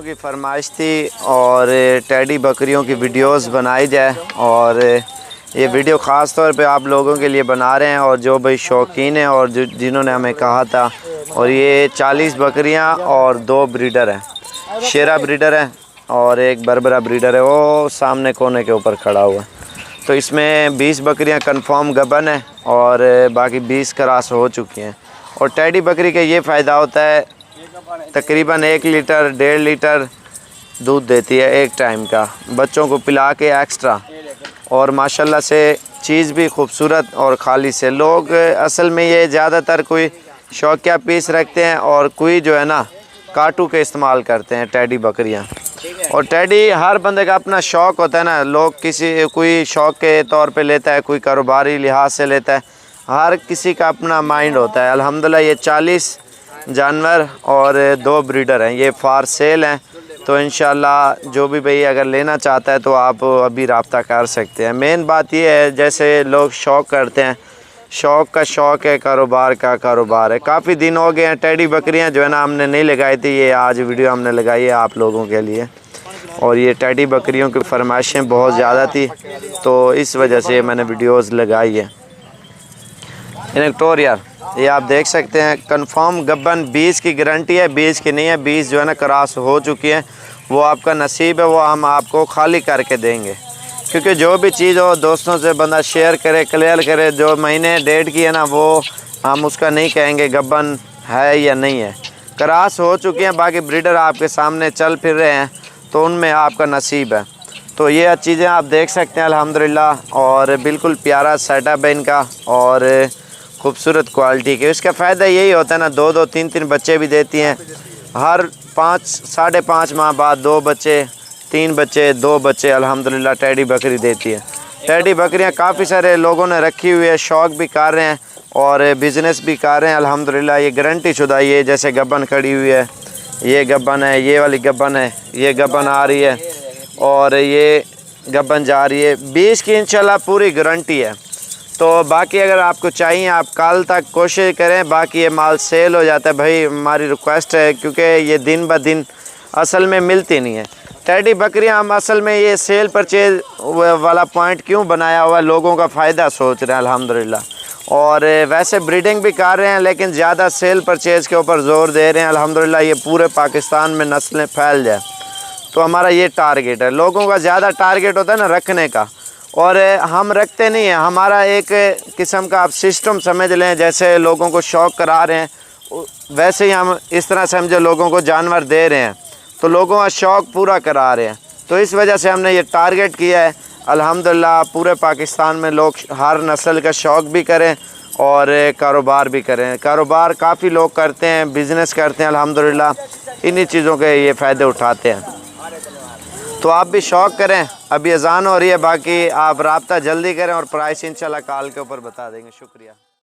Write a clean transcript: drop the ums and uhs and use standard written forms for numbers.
دوستوں کی فرمائش تھی اور ٹیڈی بکریوں کی ویڈیوز بنائی جائے، اور یہ ویڈیو خاص طور پہ آپ لوگوں کے لیے بنا رہے ہیں اور جو بھائی شوقین ہیں اور جنہوں نے ہمیں کہا تھا۔ اور یہ 40 بکریاں اور 2 بریڈر ہیں، شیرہ بریڈر ہے اور ایک بربرہ بریڈر ہے، وہ سامنے کونے کے اوپر کھڑا ہوا ہے۔ تو اس میں 20 بکریاں کنفرم گبن ہیں اور باقی 20 کراس ہو چکی ہیں۔ اور ٹیڈی بکری کا یہ فائدہ ہوتا ہے، تقریباً 1 لیٹر 1.5 لیٹر دودھ دیتی ہے ایک ٹائم کا، بچوں کو پلا کے ایکسٹرا، اور ماشاءاللہ سے چیز بھی خوبصورت اور خالی سے۔ لوگ اصل میں یہ زیادہ تر کوئی شوقیہ پیس رکھتے ہیں اور کوئی جو ہے نا کاٹو کے استعمال کرتے ہیں ٹیڈی بکریاں۔ اور ٹیڈی ہر بندے کا اپنا شوق ہوتا ہے نا، لوگ کوئی شوق کے طور پہ لیتا ہے، کوئی کاروباری لحاظ سے لیتا ہے، ہر کسی کا اپنا مائنڈ ہوتا ہے۔ الحمدللہ یہ 40 جانور اور 2 بریڈر ہیں، یہ فار سیل ہیں۔ تو انشاءاللہ جو بھی بھئی اگر لینا چاہتا ہے تو آپ ابھی رابطہ کر سکتے ہیں۔ مین بات یہ ہے، جیسے لوگ شوق کرتے ہیں، شوق کا شوق ہے، کاروبار کا کاروبار ہے۔ کافی دن ہو گئے ہیں، ٹیڈی بکریاں جو ہے نا ہم نے نہیں لگائی تھی، یہ آج ویڈیو ہم نے لگائی ہے آپ لوگوں کے لیے۔ اور یہ ٹیڈی بکریوں کی فرمائشیں بہت زیادہ تھی تو اس وجہ سے میں نے ویڈیوز لگائی ہے۔ انیکٹوریا یہ آپ دیکھ سکتے ہیں، کنفرم گبن 20 کی گارنٹی ہے، 20 کی نہیں ہے، 20 جو ہے نا کراس ہو چکی ہے، وہ آپ کا نصیب ہے، وہ ہم آپ کو خالی کر کے دیں گے۔ کیونکہ جو بھی چیز ہو دوستوں سے بندہ شیئر کرے، کلیئر کرے، جو مہینے ڈیٹ کی ہے نا وہ ہم اس کا نہیں کہیں گے گبن ہے یا نہیں ہے، کراس ہو چکی ہیں، باقی بریڈر آپ کے سامنے چل پھر رہے ہیں تو ان میں آپ کا نصیب ہے۔ تو یہ چیزیں آپ دیکھ سکتے ہیں الحمدللہ، اور بالکل پیارا سیٹ اپ ہے ان کا اور خوبصورت کوالٹی کے۔ اس کا فائدہ یہی ہوتا ہے نا، 2 3 بچے بھی دیتی ہیں، ہر 5.5 ماہ بعد 2 بچے، 3 بچے، 2 بچے الحمدللہ ٹیڈی بکری دیتی ہے۔ ٹیڈی بکریاں کافی سارے لوگوں نے رکھی ہوئی ہے، شوق بھی کر رہے ہیں اور بزنس بھی کر رہے ہیں الحمدللہ۔ یہ گارنٹی شدہ، یہ جیسے گبن کھڑی ہوئی ہے، یہ گبن ہے، یہ والی گبن ہے، یہ گبن آ رہی ہے اور یہ گبن جا رہی ہے، 20 کی انشاءاللہ پوری گارنٹی ہے۔ تو باقی اگر آپ کو چاہیے آپ کل تک کوشش کریں، باقی یہ مال سیل ہو جاتا ہے بھائی، ہماری ریکویسٹ ہے، کیونکہ یہ دن بہ دن اصل میں ملتی نہیں ہے ٹیڈی بکریاں۔ ہم اصل میں یہ سیل پرچیز والا پوائنٹ کیوں بنایا ہوا ہے، لوگوں کا فائدہ سوچ رہے ہیں الحمدللہ، اور ویسے بریڈنگ بھی کر رہے ہیں لیکن زیادہ سیل پرچیز کے اوپر زور دے رہے ہیں الحمدللہ، یہ پورے پاکستان میں نسلیں پھیل جائے تو ہمارا یہ ٹارگیٹ ہے۔ لوگوں کا زیادہ ٹارگیٹ ہوتا ہے نا رکھنے کا، اور ہم رکھتے نہیں ہیں، ہمارا ایک قسم کا آپ سسٹم سمجھ لیں، جیسے لوگوں کو شوق کرا رہے ہیں ویسے ہی ہم اس طرح سمجھے لوگوں کو جانور دے رہے ہیں تو لوگوں کا شوق پورا کرا رہے ہیں۔ تو اس وجہ سے ہم نے یہ ٹارگیٹ کیا ہے الحمدللہ، پورے پاکستان میں لوگ ہر نسل کا شوق بھی کریں اور کاروبار بھی کریں۔ کاروبار کافی لوگ کرتے ہیں، بزنس کرتے ہیں الحمدللہ، انہی چیزوں کے یہ فائدے اٹھاتے ہیں۔ تو آپ بھی شوق کریں، ابھی اذان ہو رہی ہے، باقی آپ رابطہ جلدی کریں اور پرائس انشاءاللہ کال کے اوپر بتا دیں گے۔ شکریہ۔